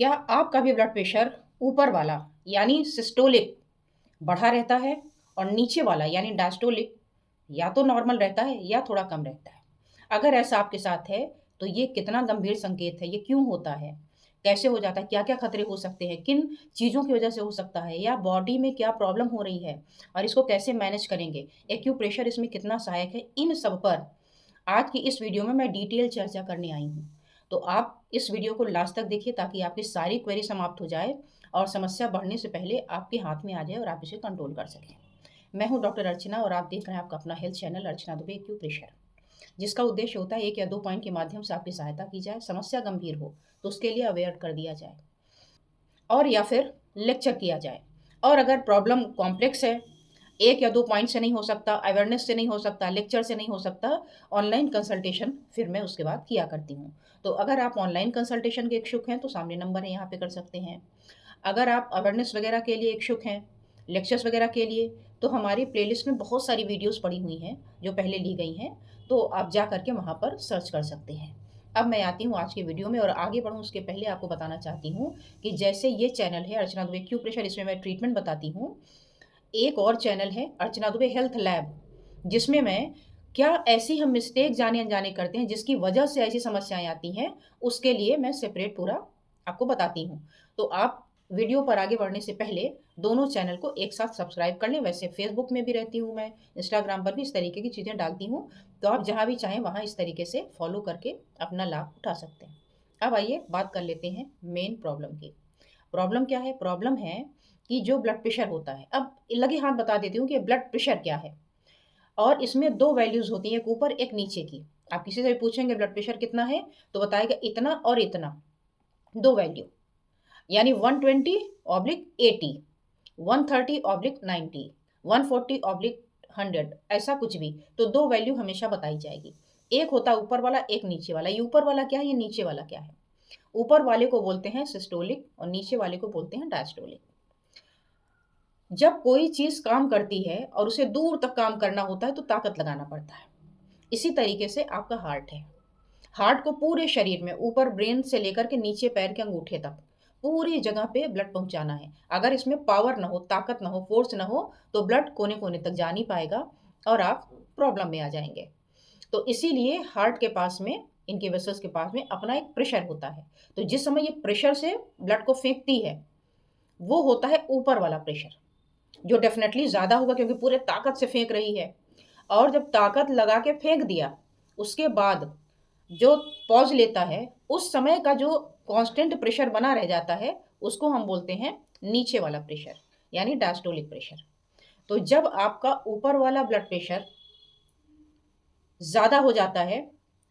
क्या आपका भी ब्लड प्रेशर ऊपर वाला यानी सिस्टोलिक बढ़ा रहता है और नीचे वाला यानी डायस्टोलिक या तो नॉर्मल रहता है या थोड़ा कम रहता है? अगर ऐसा आपके साथ है तो ये कितना गंभीर संकेत है, ये क्यों होता है, कैसे हो जाता है, क्या क्या खतरे हो सकते हैं, किन चीज़ों की वजह से हो सकता है, या बॉडी में क्या प्रॉब्लम हो रही है और इसको कैसे मैनेज करेंगे, एक्यूप्रेशर इसमें कितना सहायक है, इन सब पर आज की इस वीडियो में मैं डिटेल चर्चा करने आई हूँ। तो आप इस वीडियो को लास्ट तक देखिए ताकि आपकी सारी क्वेरी समाप्त हो जाए और समस्या बढ़ने से पहले आपके हाथ में आ जाए और आप इसे कंट्रोल कर सकें। मैं हूँ डॉक्टर अर्चना और आप देख रहे हैं आपका अपना हेल्थ चैनल अर्चना दुबे एक्यूप्रेशर, जिसका उद्देश्य होता है 1 या 2 पॉइंट के माध्यम से आपकी सहायता की जाए, समस्या गंभीर हो तो उसके लिए अवेयर कर दिया जाए और या फिर लेक्चर किया जाए। और अगर प्रॉब्लम कॉम्प्लेक्स है, 1 या 2 पॉइंट से नहीं हो सकता, अवेयरनेस से नहीं हो सकता, लेक्चर से नहीं हो सकता, ऑनलाइन कंसल्टेशन फिर मैं उसके बाद किया करती हूँ। तो अगर आप ऑनलाइन कंसल्टेशन के इच्छुक हैं तो सामने नंबर है, यहाँ पे कर सकते हैं। अगर आप अवेयरनेस वगैरह के लिए इच्छुक हैं, लेक्चर्स वगैरह के लिए, तो हमारी प्लेलिस्ट में बहुत सारी वीडियोस पड़ी हुई हैं जो पहले ली गई हैं, तो आप जा करके वहाँ पर सर्च कर सकते हैं। अब मैं आती हूँ आज के वीडियो में और आगे बढ़ूँ उसके पहले आपको बताना चाहती हूँ कि जैसे ये चैनल है अर्चना दुबे एक्यूप्रेशर, इसमें मैं ट्रीटमेंट बताती हूँ। एक और चैनल है अर्चना दुबे हेल्थ लैब, जिसमें मैं क्या ऐसी हम मिस्टेक जाने अनजाने करते हैं जिसकी वजह से ऐसी समस्याएं आती हैं, उसके लिए मैं सेपरेट पूरा आपको बताती हूँ। तो आप वीडियो पर आगे बढ़ने से पहले दोनों चैनल को एक साथ सब्सक्राइब कर लें। वैसे फेसबुक में भी रहती हूँ मैं, इंस्टाग्राम पर भी इस तरीके की चीज़ें डालती हूँ, तो आप जहाँ भी चाहें वहाँ इस तरीके से फॉलो करके अपना लाभ उठा सकते हैं। अब आइए बात कर लेते हैं मेन प्रॉब्लम की। प्रॉब्लम क्या है? प्रॉब्लम है कि जो ब्लड प्रेशर होता है, अब लगे हाथ बता देती हूँ कि ब्लड प्रेशर क्या है। और इसमें दो वैल्यूज होती हैं, एक ऊपर एक नीचे की। आप किसी से भी पूछेंगे ब्लड प्रेशर कितना है तो बताएगा इतना और इतना, दो वैल्यू, यानी 120/80, 130/90, 140/100, ऐसा कुछ भी। तो दो वैल्यू हमेशा बताई जाएगी, एक होता है ऊपर वाला, एक नीचे वाला। ये ऊपर वाला क्या है, ये नीचे वाला क्या है? ऊपर वाले को बोलते हैं सिस्टोलिक और नीचे वाले को बोलते हैं डायस्टोलिक। जब कोई चीज काम करती है और उसे दूर तक काम करना होता है तो ताकत लगाना पड़ता है। इसी तरीके से आपका हार्ट है। हार्ट को पूरे शरीर में, ऊपर ब्रेन से लेकर के नीचे पैर के अंगूठे तक, पूरी जगह पे ब्लड पहुंचाना है। अगर इसमें पावर ना हो, ताकत ना हो, फोर्स ना हो, तो ब्लड कोने कोने तक जा नहीं पाएगा और आप प्रॉब्लम में आ जाएंगे। तो इसीलिए हार्ट के पास में, इनके वेसल्स के पास में अपना एक प्रेशर होता है। तो जिस समय ये प्रेशर से ब्लड को फेंकती है, वो होता है ऊपर वाला प्रेशर, जो डेफिनेटली ज़्यादा होगा क्योंकि पूरे ताकत से फेंक रही है। और जब ताकत लगा के फेंक दिया, उसके बाद जो पॉज लेता है, उस समय का जो कांस्टेंट प्रेशर बना रह जाता है, उसको हम बोलते हैं नीचे वाला प्रेशर, यानी डायस्टोलिक प्रेशर। तो जब आपका ऊपर वाला ब्लड प्रेशर ज़्यादा हो जाता है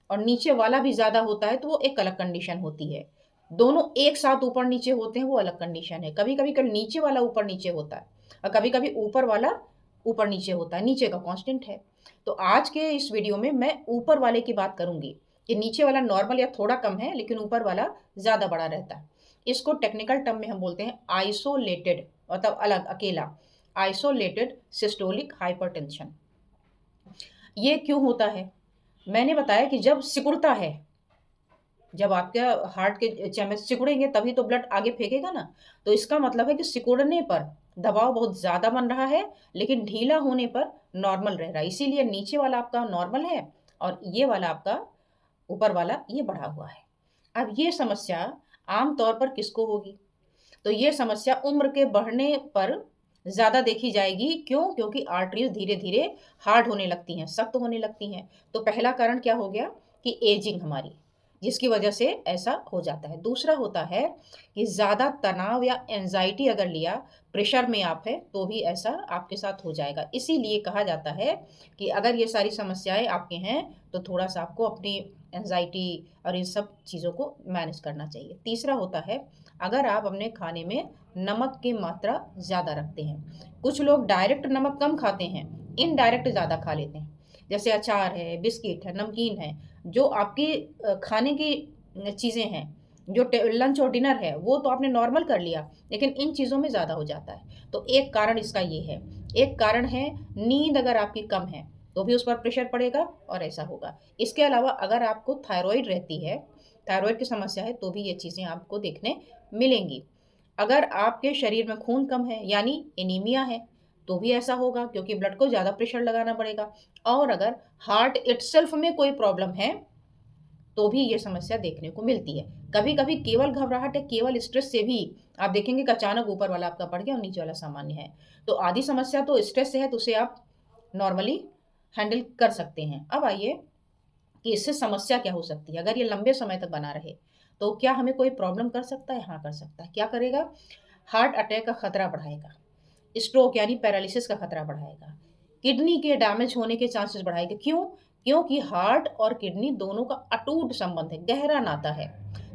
और नीचे वाला भी ज़्यादा होता है, तो वो एक अलग कंडीशन होती है। दोनों एक साथ ऊपर नीचे होते हैं, वो अलग कंडीशन है। कभी कभी कभी नीचे वाला ऊपर नीचे होता है और कभी कभी ऊपर वाला ऊपर नीचे होता है, नीचे का कांस्टेंट है। तो आज के इस वीडियो में मैं ऊपर वाले की बात करूंगी कि नीचे वाला नॉर्मल या थोड़ा कम है लेकिन ऊपर वाला ज़्यादा बड़ा रहता है। इसको टेक्निकल टर्म में हम बोलते हैं आइसोलेटेड, मतलब अलग, अकेला, आइसोलेटेड सिस्टोलिक हाइपरटेंशन। ये क्यों होता है? मैंने बताया कि जब सिकुड़ता है, जब आपके हार्ट के चैम्बर सिकुड़ेंगे तभी तो ब्लड आगे फेंकेगा ना। तो इसका मतलब है कि सिकुड़ने पर दबाव बहुत ज़्यादा बन रहा है लेकिन ढीला होने पर नॉर्मल रह रहा है। इसीलिए नीचे वाला आपका नॉर्मल है और ये वाला आपका ऊपर वाला ये बढ़ा हुआ है। अब ये समस्या आम तौर पर किसको होगी? तो ये समस्या उम्र के बढ़ने पर ज़्यादा देखी जाएगी। क्यों? क्योंकि आर्टरीज धीरे धीरे हार्ड होने लगती हैं, सख्त होने लगती हैं। तो पहला कारण क्या हो गया कि एजिंग हमारी, जिसकी वजह से ऐसा हो जाता है। दूसरा होता है कि ज़्यादा तनाव या एंजाइटी अगर लिया, प्रेशर में आप है तो भी ऐसा आपके साथ हो जाएगा। इसीलिए कहा जाता है कि अगर ये सारी समस्याएं आपके हैं तो थोड़ा सा आपको अपनी एंजाइटी और इन सब चीज़ों को मैनेज करना चाहिए। तीसरा होता है अगर आप अपने खाने में नमक की मात्रा ज़्यादा रखते हैं। कुछ लोग डायरेक्ट नमक कम खाते हैं, इनडायरेक्ट ज़्यादा खा लेते हैं। जैसे अचार है, बिस्किट है, नमकीन है, जो आपकी खाने की चीज़ें हैं, जो लंच और डिनर है, वो तो आपने नॉर्मल कर लिया, लेकिन इन चीज़ों में ज़्यादा हो जाता है। तो एक कारण इसका ये है। एक कारण है नींद अगर आपकी कम है तो भी उस पर प्रेशर पड़ेगा और ऐसा होगा। इसके अलावा अगर आपको थायराइड रहती है, थायराइड की समस्या है, तो भी ये चीज़ें आपको देखने मिलेंगी। अगर आपके शरीर में खून कम है यानी एनीमिया है तो भी ऐसा होगा, क्योंकि ब्लड को ज़्यादा प्रेशर लगाना पड़ेगा। और अगर हार्ट इटसेल्फ में कोई प्रॉब्लम है तो भी ये समस्या देखने को मिलती है। कभी कभी केवल घबराहट या केवल स्ट्रेस से भी आप देखेंगे कि अचानक ऊपर वाला आपका बढ़ गया और नीचे वाला सामान्य है। तो आधी समस्या तो स्ट्रेस से है, तो उसे आप नॉर्मली हैंडल कर सकते हैं। अब आइए कि इससे समस्या क्या हो सकती है। अगर ये लंबे समय तक बना रहे तो क्या हमें कोई प्रॉब्लम कर सकता है? हाँ, कर सकता है। क्या करेगा? हार्ट अटैक का खतरा बढ़ाएगा, स्ट्रोक यानी पैरालिसिस का खतरा बढ़ाएगा, किडनी के डैमेज होने के चांसेस बढ़ाएगा। क्यों? क्योंकि हार्ट और किडनी दोनों का अटूट संबंध है, गहरा नाता है।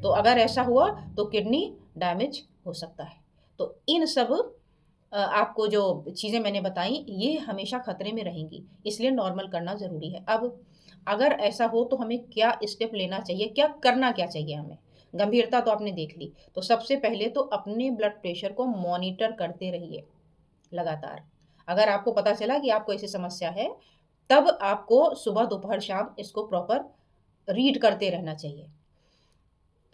तो अगर ऐसा हुआ तो किडनी डैमेज हो सकता है। तो इन सब आपको जो चीज़ें मैंने बताई ये हमेशा खतरे में रहेंगी, इसलिए नॉर्मल करना ज़रूरी है। अब अगर ऐसा हो तो हमें क्या स्टेप लेना चाहिए, क्या करना क्या चाहिए हमें? गंभीरता तो आपने देख ली, तो सबसे पहले तो अपने ब्लड प्रेशर को मॉनिटर करते रहिए लगातार। अगर आपको पता चला कि आपको ऐसी समस्या है, तब आपको सुबह, दोपहर, शाम इसको प्रॉपर रीड करते रहना चाहिए।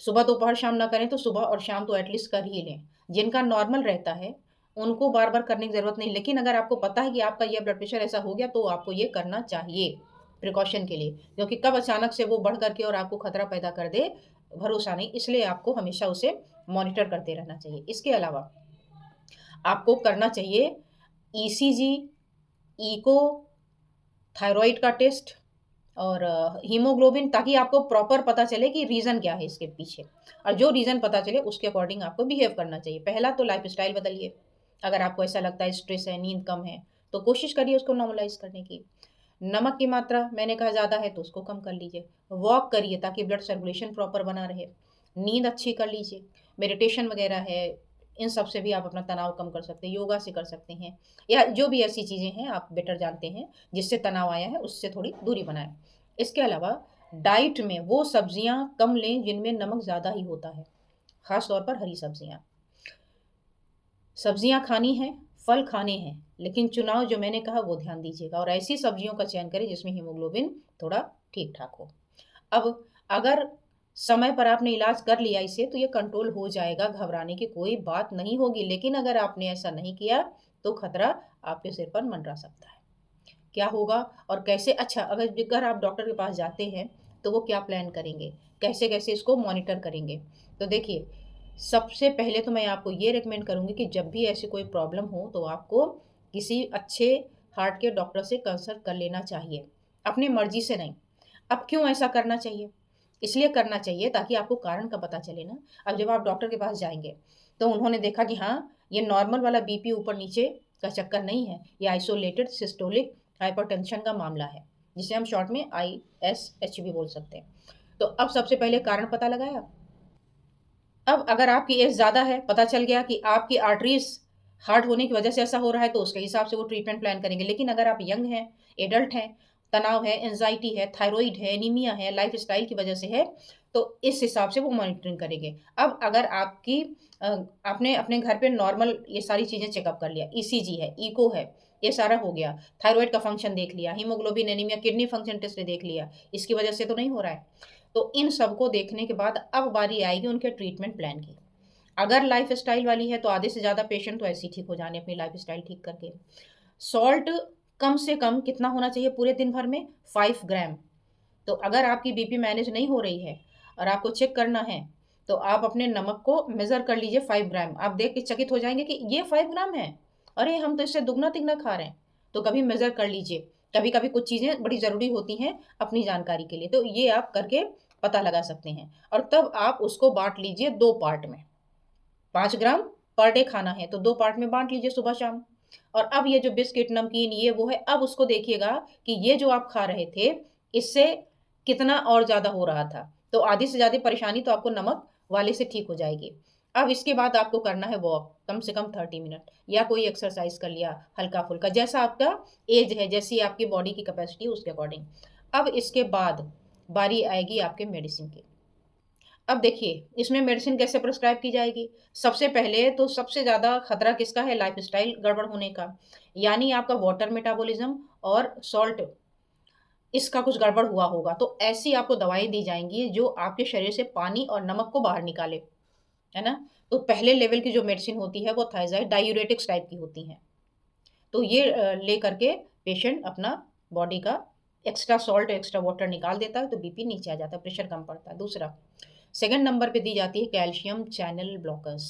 सुबह, दोपहर, शाम ना करें तो सुबह और शाम तो एटलीस्ट कर ही लें। जिनका नॉर्मल रहता है, उनको बार-बार करने की ज़रूरत नहीं। लेकिन अगर आपको पता है कि आपका ये ब्लड प्रेशर ऐसा हो गया, तो आपको ये करना चाहिए प्रिकॉशन के लिए। क्योंकि कब अचानक से वो बढ़ कर के और आपको खतरा पैदा कर दे, भरोसा नहीं। इसलिए आपको हमेशा उसे मॉनिटर करते रहना चाहिए। इसके अलावा आपको करना चाहिए ईसीजी, इको, थायरॉइड का टेस्ट और हीमोग्लोबिन, ताकि आपको प्रॉपर पता चले कि रीज़न क्या है इसके पीछे। और जो रीज़न पता चले उसके अकॉर्डिंग आपको बिहेव करना चाहिए। पहला तो लाइफ़स्टाइल बदलिए। अगर आपको ऐसा लगता है स्ट्रेस है, नींद कम है, तो कोशिश करिए उसको नॉर्मलाइज़ करने की। नमक की मात्रा मैंने कहा ज़्यादा है तो उसको कम कर लीजिए। वॉक करिए ताकि ब्लड सर्कुलेशन प्रॉपर बना रहे। नींद अच्छी कर लीजिए। मेडिटेशन वगैरह है, इन सब से भी आप अपना तनाव कम कर सकते हैं। योगा से कर सकते हैं, या जो भी ऐसी चीज़ें हैं आप बेटर जानते हैं जिससे तनाव आया है, उससे थोड़ी दूरी बनाएँ। इसके अलावा डाइट में वो सब्जियाँ कम लें जिनमें नमक ज़्यादा ही होता है, ख़ास तौर पर हरी सब्जियाँ। सब्जियाँ खानी हैं, फल खाने हैं, लेकिन चुनाव जो मैंने कहा वो ध्यान दीजिएगा और ऐसी सब्जियों का चयन करें जिसमें हीमोग्लोबिन थोड़ा ठीक-ठाक हो। अब अगर समय पर आपने इलाज कर लिया इसे, तो ये कंट्रोल हो जाएगा, घबराने की कोई बात नहीं होगी। लेकिन अगर आपने ऐसा नहीं किया तो खतरा आपके सिर पर मंडरा सकता है। क्या होगा और कैसे? अच्छा, अगर आप डॉक्टर के पास जाते हैं तो वो क्या प्लान करेंगे, कैसे कैसे इसको मॉनिटर करेंगे? तो देखिए, सबसे पहले तो मैं आपको ये रेकमेंड करूँगी कि जब भी ऐसी कोई प्रॉब्लम हो तो आपको किसी अच्छे हार्ट के डॉक्टर से कंसल्ट कर लेना चाहिए, अपनी मर्जी से नहीं। अब क्यों ऐसा करना चाहिए? इसलिए करना चाहिए ताकि आपको कारण का पता चले ना। अब जब आप डॉक्टर के पास जाएँगे, तो उन्होंने देखा कि हाँ, ये नॉर्मल वाला बीपी ऊपर-नीचे का चक्कर नहीं है, ये आइसोलेटेड सिस्टोलिक हाइपरटेंशन का मामला है, जिसे हम शॉर्ट में आईएसएच भी बोल सकते हैं। तो अब सबसे पहले कारण पता लगाया। अब अगर आपकी एज ज़्यादा है, पता चल गया कि आपकी आर्टरीज़ हार्ड होने की वजह से ऐसा हो रहा है, तो उसके हिसाब से वो ट्रीटमेंट प्लान करेंगे। लेकिन अगर आप यंग हैं, एडल्ट हैं, तनाव है, एंग्ज़ायटी है, थायरॉइड है, एनीमिया है, लाइफ़स्टाइल की वजह से है, तो इस हिसाब से वो मॉनिटरिंग करेंगे। अब अगर आपकी आपने अपने घर पे नॉर्मल ये सारी चीज़ें चेकअप कर लिया, ईसीजी है, इको है, ये सारा हो गया, थायरॉइड का फंक्शन देख लिया, haemoglobin, anaemia, kidney function test देख लिया, इसकी वजह से तो नहीं हो रहा है। तो इन सबको देखने के बाद अब बारी आएगी उनके ट्रीटमेंट प्लान की। अगर लाइफ़स्टाइल वाली है तो आधे से ज़्यादा पेशेंट तो ऐसे ही ठीक हो जाने अपनी लाइफ़स्टाइल ठीक करके। सॉल्ट कम से कम कितना होना चाहिए पूरे दिन भर में? 5 ग्राम। तो अगर आपकी बीपी मैनेज नहीं हो रही है और आपको चेक करना है, तो आप अपने नमक को मेज़र कर लीजिए 5 ग्राम। आप देख के चकित हो जाएँगे कि ये 5 ग्राम है। अरे! हम तो इससे दुगना-तिगना खा रहे हैं। तो कभी मेज़र कर लीजिए। कभी-कभी कुछ चीज़ें बड़ी ज़रूरी होती हैं अपनी जानकारी के लिए, तो ये आप करके पता लगा सकते हैं और तब आप उसको बाँट लीजिए 2 पार्ट में। 5 ग्राम पर डे खाना है, तो 2 पार्ट में बाँट लीजिए सुबह-शाम। और अब ये जो बिस्किट, नमकीन ये वो है, अब उसको देखिएगा कि ये जो आप खा रहे थे, इससे कितना और ज़्यादा हो रहा था। तो आधी से ज़्यादा परेशानी तो आपको नमक वाले से ठीक हो जाएगी। अब इसके बाद आपको करना है वॉक, कम से कम 30 मिनट या कोई एक्सरसाइज़ कर लिया हल्का-फुल्का, जैसा आपका ऐज है, जैसी आपकी बॉडी की कैपेसिटी है उसके अकॉर्डिंग। अब इसके बाद बारी आएगी आपके मेडिसिन की। अब देखिए, इसमें मेडिसिन कैसे प्रिस्क्राइब की जाएगी? सबसे पहले तो सबसे ज़्यादा खतरा किसका है? लाइफ़स्टाइल गड़बड़ होने का। यानी आपका वाटर मेटाबॉलिज़्म और सॉल्ट इसका कुछ गड़बड़ हुआ होगा। तो ऐसी आपको दवाएँ दी जाएँगी जो आपके शरीर से पानी और नमक को बाहर निकाले, है ना? तो पहले लेवल की जो मेडिसिन होती है वो थायज़ाइड डायूरेटिक्स टाइप की होती हैं। तो ये ले करके पेशेंट अपना बॉडी का एक्स्ट्रा सॉल्ट, एक्स्ट्रा वाटर निकाल देता है, तो बीपी नीचे आ जाता है, प्रेशर कम पड़ता है। दूसरा, सेकंड नंबर पे दी जाती है कैल्शियम चैनल ब्लॉकर्स।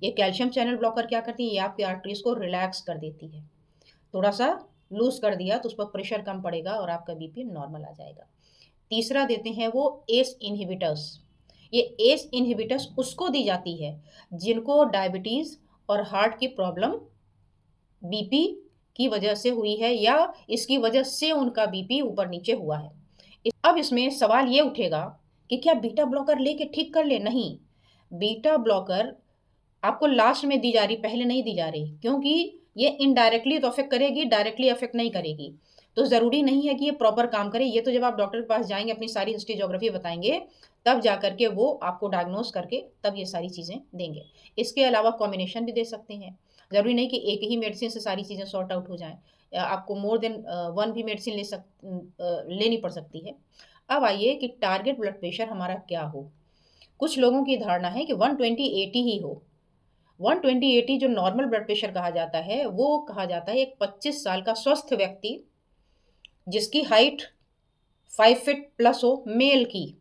ये कैल्शियम चैनल ब्लॉकर क्या करती है? ये आपकी आर्टरीज़ को रिलैक्स कर देती है। थोड़ा-सा लूज़ कर दिया तो उस पर प्रेशर कम पड़ेगा और आपका बीपी नॉर्मल आ जाएगा। तीसरा देते हैं वो एस इन्हिबिटर्स। ये एस इन्हिबिटर्स उसको दी जाती है जिनको डायबिटीज़ और हार्ट की प्रॉब्लम बीपी की वजह से हुई है या इसकी वजह से उनका बीपी ऊपर-नीचे हुआ है। अब इसमें सवाल ये उठेगा कि क्या बीटा ब्लॉकर लेके ठीक कर लें? नहीं, बीटा ब्लॉकर आपको लास्ट में दी जा रही, पहले नहीं दी जा रही, क्योंकि ये इनडायरेक्टली तो अफ़ेक्ट करेगी, डायरेक्टली अफ़ेक्ट नहीं करेगी। तो ज़रूरी नहीं है कि ये प्रॉपर काम करे, ये तो जब आप डॉक्टर के पास जाएँगे, अपनी सारी हिस्ट्री ज्योग्राफी बताएँगे, तब जा कर के वो आपको डायग्नोज़ करके तब ये सारी चीज़ें देंगे। इसके अलावा कॉम्बिनेशन भी दे सकते हैं। ज़रूरी नहीं कि एक ही मेडिसिन से सारी चीज़ें सॉर्ट आउट हो जाएँ। आपको मोर देन 1 भी मेडिसिन लेनी पड़ सकती है। अब आइए कि टारगेट ब्लड प्रेशर हमारा क्या हो? कुछ लोगों की धारणा है कि 120/80 ही हो। 120/80 जो नॉर्मल ब्लड प्रेशर कहा जाता है, वो कहा जाता है एक 25 साल का स्वस्थ व्यक्ति जिसकी हाइट 5 फीट प्लस हो, मेल की,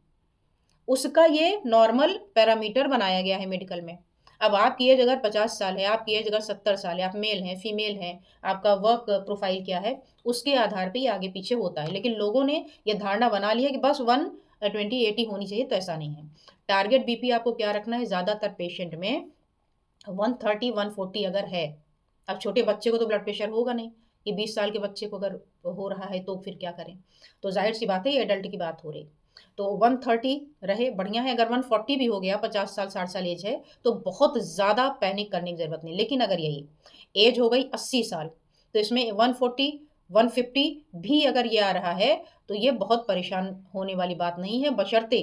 उसका ये नॉर्मल पैरामीटर बनाया गया है मेडिकल में। अब आपकी एज अगर 50 साल है, आपकी एज अगर 70 साल है, आप मेल हैं, फीमेल हैं, आपका वर्क प्रोफाइल क्या है, उसके आधार पे ये आगे-पीछे होता है। लेकिन लोगों ने ये धारणा बना ली है कि बस 120/80 होनी चाहिए, तो ऐसा नहीं है। टारगेट बीपी आपको क्या रखना है? ज़्यादातर पेशेंट में 130, 140 अगर है, अब छोटे बच्चे को तो ब्लड प्रेशर होगा नहीं, ये 20 साल के बच्चे को अगर हो रहा है तो फिर क्या करें? तो ज़ाहिर-सी बात है ये एडल्ट की बात हो रही। तो 130 रहे बढ़िया है, अगर 140 भी हो गया, 50 साल, 60 साल एज है, तो बहुत ज़्यादा पैनिक करने की ज़रूरत नहीं। लेकिन अगर यही एज हो गई 80 साल, तो इसमें 140, 150 भी अगर ये आ रहा है, तो ये बहुत परेशान होने वाली बात नहीं है, बशर्ते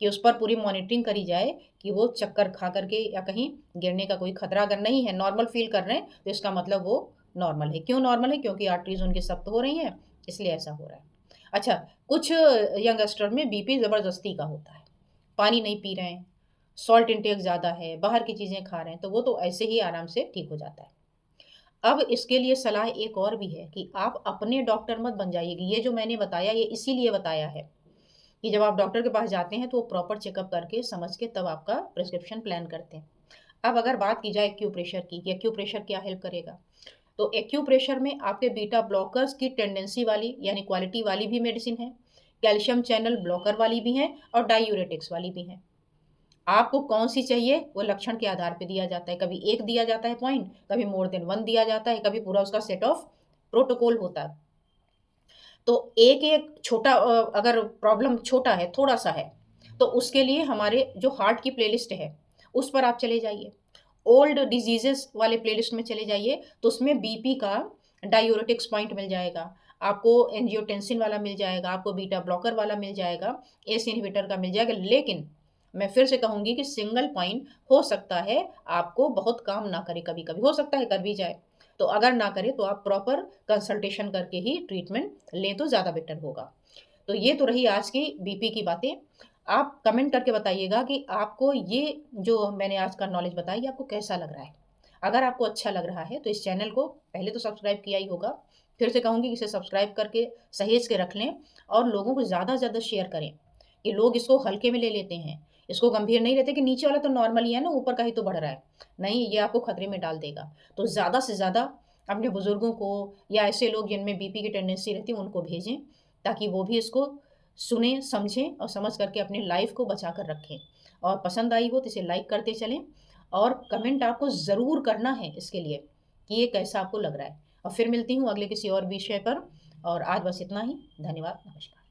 कि उस पर पूरी मॉनिटरिंग करी जाए कि वो चक्कर खा करके या कहीं गिरने का कोई खतरा अगर नहीं है, नॉर्मल फ़ील कर रहे हैं, तो इसका मतलब वो नॉर्मल है। क्यों नॉर्मल है? क्योंकि आर्टरीज़ उनकी सख्त हो रही हैं, इसलिए ऐसा हो रहा है। अच्छा, कुछ यंगस्टर में बीपी ज़बरदस्ती का होता है। पानी नहीं पी रहे हैं, सॉल्ट इंटेक ज़्यादा है, बाहर की चीज़ें खा रहे हैं, तो वो तो ऐसे ही आराम से ठीक हो जाता है। अब इसके लिए सलाह एक और भी है कि आप अपने डॉक्टर मत बन जाइए कि ये जो मैंने बताया, ये इसीलिए बताया है कि जब आप डॉक्टर के पास जाते हैं तो वो प्रॉपर चेकअप करके समझ के तब आपका प्रिस्क्रिप्शन प्लान करते हैं। अब अगर बात की जाए एक्यूप्रेशर की कि एक्यूप्रेशर क्या हेल्प करेगा, तो एक्यूप्रेशर में आपके बीटा ब्लॉकर्स की टेंडेंसी वाली यानी क्वालिटी वाली भी मेडिसिन है, कैल्शियम चैनल ब्लॉकर वाली भी हैं और डायूरेटिक्स वाली भी हैं। आपको कौन-सी चाहिए वो लक्षण के आधार पे दिया जाता है। कभी 1 दिया जाता है पॉइंट, कभी मोर देन 1 दिया जाता है, कभी पूरा उसका सेट ऑफ प्रोटोकॉल होता है। तो एक-एक छोटा अगर प्रॉब्लम छोटा है, थोड़ा-सा है, तो उसके लिए हमारे जो हार्ट की प्लेलिस्ट है, उस पर आप चले जाइए। ओल्ड डिजीज़ेज़ वाले प्लेलिस्ट में चले जाइए, तो उसमें बीपी का डाययूरेटिक्स पॉइंट मिल जाएगा, आपको एंजियोटेंसिन वाला मिल जाएगा, आपको बीटा ब्लॉकर वाला मिल जाएगा, एस इन्हिबिटर का मिल जाएगा। लेकिन मैं फिर से कहूँगी कि सिंगल पॉइंट हो सकता है आपको बहुत काम ना करे कभी-कभी, हो सकता है कर भी जाए। तो अगर ना करे तो आप प्रॉपर कंसल्टेशन करके ही ट्रीटमेंट लें तो ज़्यादा बेटर होगा। तो ये तो रही आज की बीपी की बातें। आप कमेंट करके बताइएगा कि आपको ये जो मैंने आज का नॉलेज बताया ये आपको कैसा लग रहा है? अगर आपको अच्छा लग रहा है तो इस चैनल को पहले तो सब्सक्राइब किया ही होगा। फिर से कहूँगी कि इसे सब्सक्राइब करके सहेज के रख लें और लोगों को ज़्यादा से ज़्यादा शेयर करें, कि लोग इसको हल्के में ले लेते हैं। इसको गंभीर नहीं लेते कि नीचे वाला तो नॉर्मल ही है ना, ऊपर का ही तो बढ़ रहा है। नहीं, ये आपको खतरे में डाल देगा। तो ज़्यादा से ज़्यादा अपने बुज़ुर्गों को या ऐसे लोग जिनमें बीपी की टेंडेंसी रहती है उनको भेजें, ताकि वो भी इसको सुनें, समझें और समझ करके अपनी लाइफ़ को बचा कर रखें। और पसंद आई हो तो इसे लाइक करते चलें और कमेंट आपको ज़रूर करना है इसके लिए कि ये कैसा आपको लग रहा है। और फिर मिलती हूँ अगले किसी और विषय पर और आज बस इतना ही। धन्यवाद, नमस्कार।